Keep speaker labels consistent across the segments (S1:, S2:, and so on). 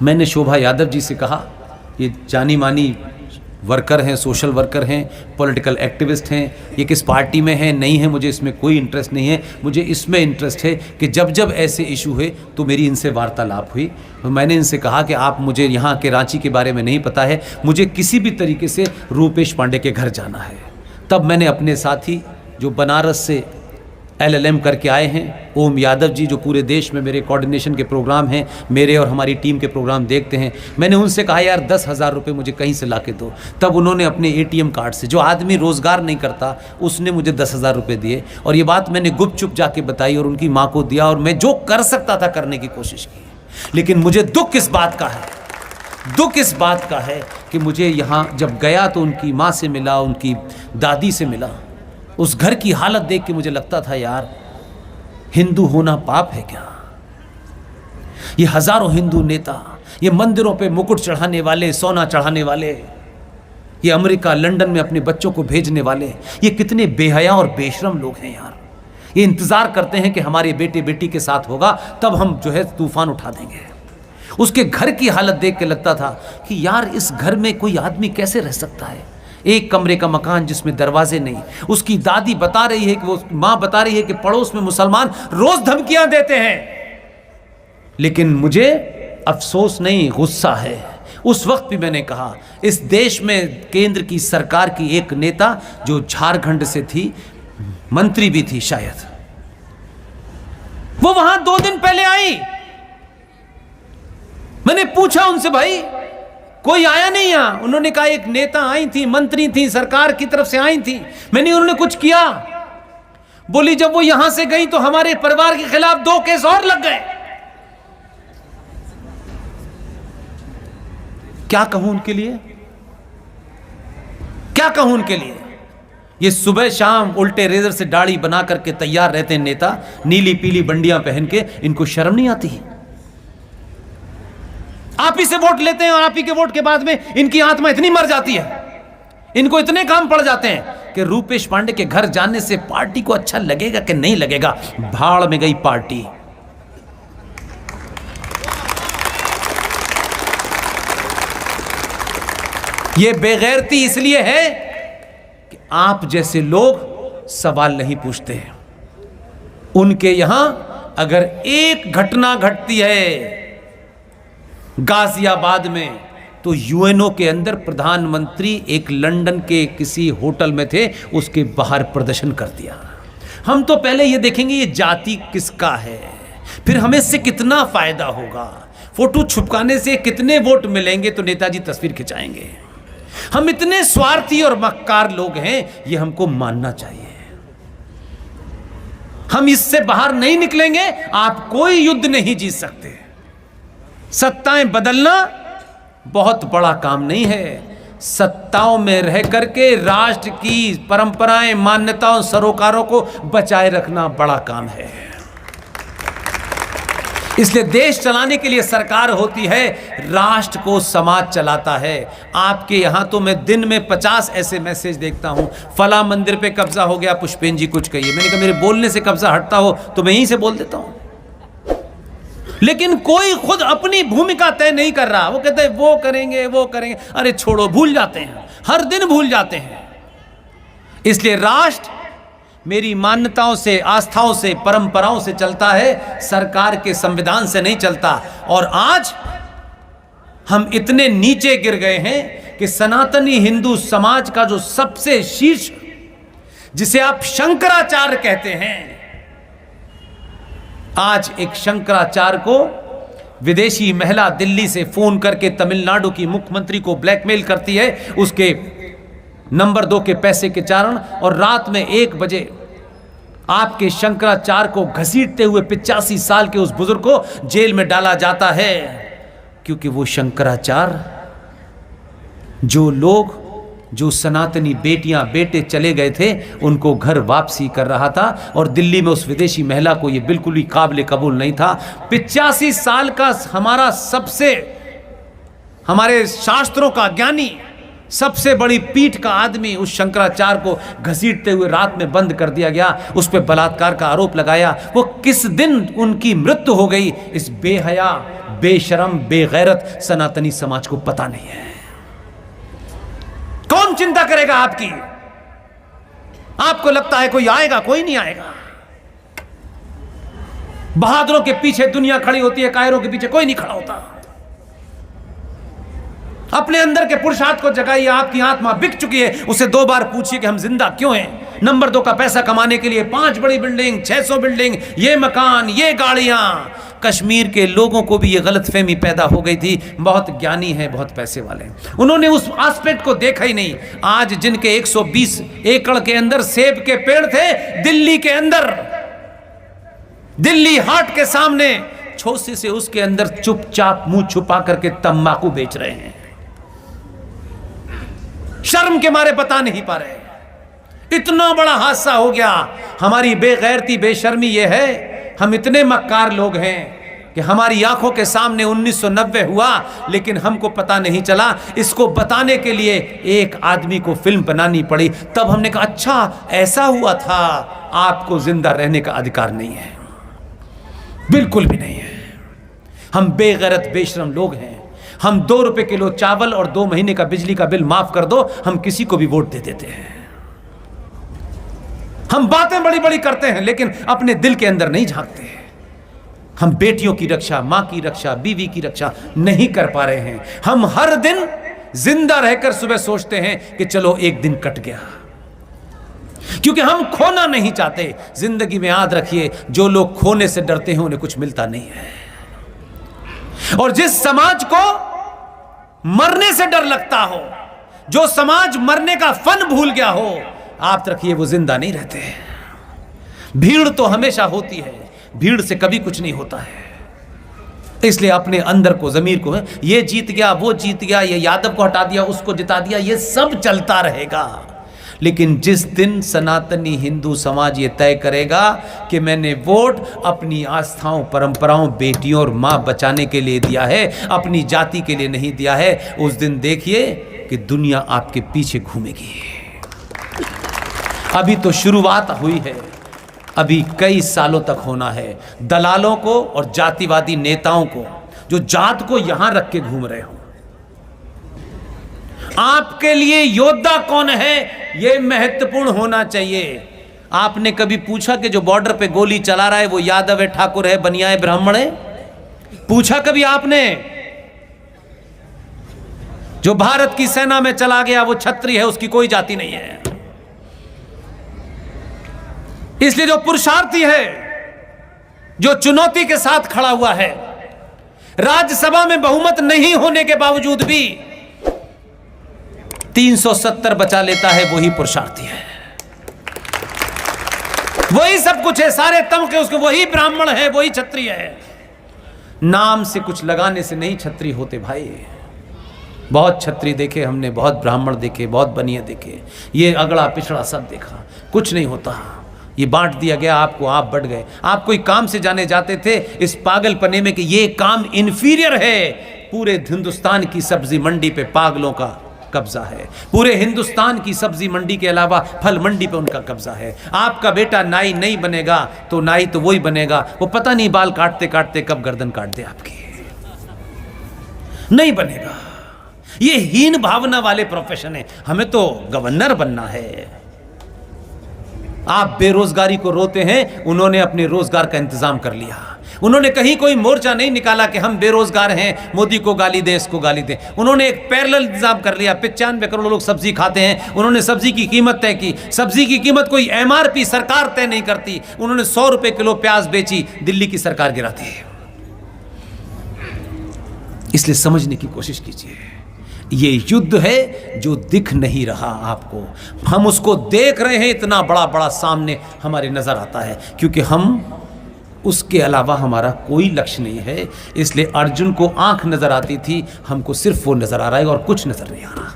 S1: मैंने शोभा यादव जी से कहा, ये जानी मानी वर्कर हैं, सोशल वर्कर हैं, पॉलिटिकल एक्टिविस्ट हैं, ये किस पार्टी में हैं नहीं है, मुझे इसमें कोई इंटरेस्ट नहीं है। मुझे इसमें इंटरेस्ट है कि जब जब ऐसे इशू हुए तो मेरी इनसे वार्तालाप हुई। तो मैंने इनसे कहा कि आप, मुझे यहाँ के रांची के बारे में नहीं पता है, मुझे किसी भी तरीके से रूपेश पांडे के घर जाना है। तब मैंने अपने साथी जो बनारस से LLM करके आए हैं, ओम यादव जी, जो पूरे देश में मेरे कोऑर्डिनेशन के प्रोग्राम हैं, मेरे और हमारी टीम के प्रोग्राम देखते हैं, मैंने उनसे कहा यार 10,000 रुपये मुझे कहीं से ला के दो। तब उन्होंने अपने ATM कार्ड से, जो आदमी रोज़गार नहीं करता उसने मुझे 10,000 रुपये दिए, और ये बात मैंने गुपचुप जाके बताई और उनकी माँ को दिया, और मैं जो कर सकता था करने की कोशिश की। लेकिन मुझे दुख इस बात का है, दुख इस बात का है कि मुझे यहाँ जब गया तो उनकी माँ से मिला, उनकी दादी से मिला, उस घर की हालत देख के मुझे लगता था यार हिंदू होना पाप है क्या? ये हजारों हिंदू नेता, ये मंदिरों पे मुकुट चढ़ाने वाले, सोना चढ़ाने वाले, ये अमेरिका लंदन में अपने बच्चों को भेजने वाले, ये कितने बेहया और बेशरम लोग हैं यार। ये इंतजार करते हैं कि हमारे बेटे बेटी के साथ होगा तब हम जो है तूफान उठा देंगे। उसके घर की हालत देख के लगता था कि यार इस घर में कोई आदमी कैसे रह सकता है? एक कमरे का मकान जिसमें दरवाजे नहीं। उसकी दादी बता रही है कि वो माँ बता रही है कि पड़ोस में मुसलमान रोज धमकियां देते हैं। लेकिन मुझे अफसोस नहीं, गुस्सा है। उस वक्त भी मैंने कहा, इस देश में केंद्र की सरकार की एक नेता जो झारखंड से थी, मंत्री भी थी शायद, वो वहां 2 दिन पहले आई। मैंने पूछा उनसे, भाई कोई आया नहीं यहां? उन्होंने कहा एक नेता आई थी, मंत्री थी, सरकार की तरफ से आई थी। मैंने उन्होंने कुछ किया? बोली जब वो यहां से गई तो हमारे परिवार के खिलाफ 2 केस और लग गए। क्या कहूं उनके लिए, क्या कहूं उनके लिए? ये सुबह शाम उल्टे रेजर से दाढ़ी बना करके तैयार रहते हैं नेता, नीली पीली बंडियां पहन के। इनको शर्म नहीं आती? आप ही से वोट लेते हैं और आप ही के वोट के बाद में इनकी आत्मा इतनी मर जाती है, इनको इतने काम पड़ जाते हैं कि रूपेश पांडे के घर जाने से पार्टी को अच्छा लगेगा कि नहीं लगेगा। भाड़ में गई पार्टी। ये बेगैरती इसलिए है कि आप जैसे लोग सवाल नहीं पूछते। उनके यहां अगर एक घटना घटती है गाजियाबाद में, तो UNO के अंदर प्रधानमंत्री एक लंदन के किसी होटल में थे, उसके बाहर प्रदर्शन कर दिया। हम तो पहले ये देखेंगे ये जाति किसका है, फिर हमें इससे कितना फायदा होगा, फोटो छुपकाने से कितने वोट मिलेंगे तो नेताजी तस्वीर खिंचाएंगे। हम इतने स्वार्थी और मक्कार लोग हैं, ये हमको मानना चाहिए। हम इससे बाहर नहीं निकलेंगे, आप कोई युद्ध नहीं जीत सकते। सत्ताएं बदलना बहुत बड़ा काम नहीं है, सत्ताओं में रह करके राष्ट्र की परंपराएं, मान्यताओं, सरोकारों को बचाए रखना बड़ा काम है। इसलिए देश चलाने के लिए सरकार होती है, राष्ट्र को समाज चलाता है। आपके यहां तो मैं दिन में 50 ऐसे मैसेज देखता हूं, फला मंदिर पे कब्जा हो गया, पुष्पेन जी कुछ कहिए। मैंने कहा मेरे बोलने से कब्जा हटता हो तो मैं यहीं से बोल देता हूं। लेकिन कोई खुद अपनी भूमिका तय नहीं कर रहा। वो कहते हैं वो करेंगे वो करेंगे, अरे छोड़ो, भूल जाते हैं, हर दिन भूल जाते हैं। इसलिए राष्ट्र मेरी मान्यताओं से, आस्थाओं से, परंपराओं से चलता है, सरकार के संविधान से नहीं चलता। और आज हम इतने नीचे गिर गए हैं कि सनातनी हिंदू समाज का जो सबसे शीर्ष, जिसे आप शंकराचार्य कहते हैं, आज एक शंकराचार्य को विदेशी महिला दिल्ली से फोन करके तमिलनाडु की मुख्यमंत्री को ब्लैकमेल करती है उसके नंबर 2 के पैसे के कारण, और रात में 1 बजे आपके शंकराचार्य को घसीटते हुए 85 साल के उस बुजुर्ग को जेल में डाला जाता है, क्योंकि वो शंकराचार्य, जो सनातनी बेटियां बेटे चले गए थे उनको घर वापसी कर रहा था, और दिल्ली में उस विदेशी महिला को ये बिल्कुल ही काबिल कबूल नहीं था। 85 साल का हमारे शास्त्रों का ज्ञानी, सबसे बड़ी पीठ का आदमी, उस शंकराचार्य को घसीटते हुए रात में बंद कर दिया गया, उस पर बलात्कार का आरोप लगाया। वो किस दिन उनकी मृत्यु हो गई, इस बेहया बेशरम बेगैरत सनातनी समाज को पता नहीं है। कौन चिंता करेगा आपकी? आपको लगता है कोई आएगा? कोई नहीं आएगा। बहादुरों के पीछे दुनिया खड़ी होती है, कायरों के पीछे कोई नहीं खड़ा होता। अपने अंदर के पुरुषार्थ को जगाइए। आपकी आत्मा बिक चुकी है, उसे 2 बार पूछिए कि हम जिंदा क्यों हैं। नंबर 2 का पैसा कमाने के लिए 5 बड़ी बिल्डिंग, 600 बिल्डिंग, ये मकान, ये गाड़ियां। कश्मीर के लोगों को भी ये गलतफहमी पैदा हो गई थी, बहुत ज्ञानी हैं, बहुत पैसे वाले हैं। उन्होंने उस एस्पेक्ट को देखा ही नहीं। आज जिनके 120 एकड़ के अंदर सेब के पेड़ थे, दिल्ली के अंदर, दिल्ली हाट के सामने छोसे से उसके अंदर चुपचाप मुंह छुपा करके तंबाकू बेच रहे हैं। शर्म के मारे बता नहीं पा रहे। इतना बड़ा हादसा हो गया। हमारी बेगैरती बेशर्मी यह है, हम इतने मक्कार लोग हैं कि हमारी आंखों के सामने 1990 हुआ, लेकिन हमको पता नहीं चला। इसको बताने के लिए एक आदमी को फिल्म बनानी पड़ी, तब हमने कहा अच्छा ऐसा हुआ था। आपको जिंदा रहने का अधिकार नहीं है, बिल्कुल भी नहीं है। हम बेगैरत बेशरम लोग हैं। हम 2 रुपए किलो चावल और 2 महीने का बिजली का बिल माफ कर दो, हम किसी को भी वोट दे देते हैं। हम बातें बड़ी बड़ी करते हैं, लेकिन अपने दिल के अंदर नहीं झांकते हैं। हम बेटियों की रक्षा, मां की रक्षा, बीवी की रक्षा नहीं कर पा रहे हैं। हम हर दिन जिंदा रहकर सुबह सोचते हैं कि चलो एक दिन कट गया, क्योंकि हम खोना नहीं चाहते। जिंदगी में याद रखिए, जो लोग खोने से डरते हैं उन्हें कुछ मिलता नहीं है। और जिस समाज को मरने से डर लगता हो, जो समाज मरने का फन भूल गया हो, आप रखिए वो जिंदा नहीं रहते। भीड़ तो हमेशा होती है, भीड़ से कभी कुछ नहीं होता है। इसलिए अपने अंदर को, जमीर को, ये जीत गया, वो जीत गया, ये यादव को हटा दिया, उसको जिता दिया, ये सब चलता रहेगा। लेकिन जिस दिन सनातनी हिंदू समाज ये तय करेगा कि मैंने वोट अपनी आस्थाओं, परंपराओं, बेटियों और मां बचाने के लिए दिया है, अपनी जाति के लिए नहीं दिया है, उस दिन देखिए कि दुनिया आपके पीछे घूमेगी। अभी तो शुरुआत हुई है, अभी कई सालों तक होना है। दलालों को और जातिवादी नेताओं को, जो जात को यहां रख के घूम रहे हो, आपके लिए योद्धा कौन है यह महत्वपूर्ण होना चाहिए। आपने कभी पूछा कि जो बॉर्डर पे गोली चला रहा है वो यादव है, ठाकुर है, बनिया है, ब्राह्मण है? पूछा कभी आपने? जो भारत की सेना में चला गया वो क्षत्रिय है, उसकी कोई जाति नहीं है। इसलिए जो पुरुषार्थी है, जो चुनौती के साथ खड़ा हुआ है, राज्यसभा में बहुमत नहीं होने के बावजूद भी 370 बचा लेता है, वही पुरुषार्थी है। वही सब कुछ है, सारे तमके उसके, वही ब्राह्मण है, वही क्षत्रिय है। नाम से कुछ लगाने से नहीं क्षत्रिय होते भाई। बहुत क्षत्रिय देखे हमने, बहुत ब्राह्मण देखे, बहुत बनिए देखे, ये अगड़ा पिछड़ा सब देखा, कुछ नहीं होता। ये बांट दिया गया आपको, आप बढ़ गए। आप कोई काम से जाने जाते थे इस पागलपने में कि ये काम इन्फीरियर है। पूरे हिंदुस्तान की सब्जी मंडी पे पागलों का कब्जा है। पूरे हिंदुस्तान की सब्जी मंडी के अलावा फल मंडी पे उनका कब्जा है। आपका बेटा नाई नहीं बनेगा तो नाई तो वही बनेगा, वो पता नहीं बाल काटते काटते कब गर्दन काट दे आपकी, नहीं बनेगा। ये हीन भावना वाले प्रोफेशन है। हमें तो गवर्नर बनना है। आप बेरोजगारी को रोते हैं, उन्होंने अपने रोजगार का इंतजाम कर लिया। उन्होंने कहीं कोई मोर्चा नहीं निकाला कि हम बेरोजगार हैं, मोदी को गाली दें, इसको गाली दें। उन्होंने एक पैरेलल इंतजाम कर लिया। 95 करोड़ लोग सब्जी खाते हैं, उन्होंने सब्जी की कीमत तय की। सब्जी की कीमत कोई MRP सरकार तय नहीं करती। उन्होंने 100 रुपए किलो प्याज बेची, दिल्ली की सरकार गिराती है। इसलिए समझने की कोशिश कीजिए, ये युद्ध है जो दिख नहीं रहा आपको। हम उसको देख रहे हैं, इतना बड़ा बड़ा सामने हमारे नजर आता है, क्योंकि हम उसके अलावा हमारा कोई लक्ष्य नहीं है। इसलिए अर्जुन को आंख नजर आती थी, हमको सिर्फ वो नजर आ रहा है और कुछ नजर नहीं आ रहा।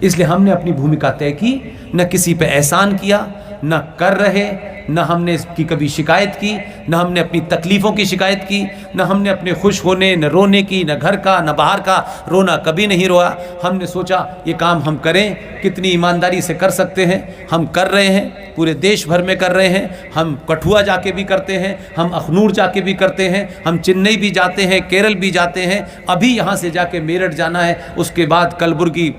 S1: इसलिए हमने अपनी भूमिका तय की, न किसी पे एहसान किया, न कर रहे, न हमने इसकी कभी शिकायत की, न हमने अपनी तकलीफ़ों की शिकायत की, न हमने अपने खुश होने न रोने की, न घर का न बाहर का रोना कभी नहीं रोया। हमने सोचा ये काम हम करें, कितनी ईमानदारी से कर सकते हैं, हम कर रहे हैं, पूरे देश भर में कर रहे हैं। हम कठुआ जाके भी करते हैं, हम अखनूर जाके भी करते हैं, हम चेन्नई भी जाते हैं, केरल भी जाते हैं, अभी यहाँ से जाके मेरठ जाना है, उसके बाद कलबुर्गी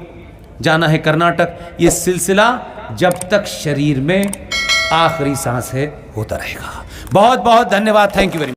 S1: जाना है कर्नाटक। ये सिलसिला जब तक शरीर में आखिरी सांस है होता रहेगा। बहुत बहुत धन्यवाद। Thank you very much.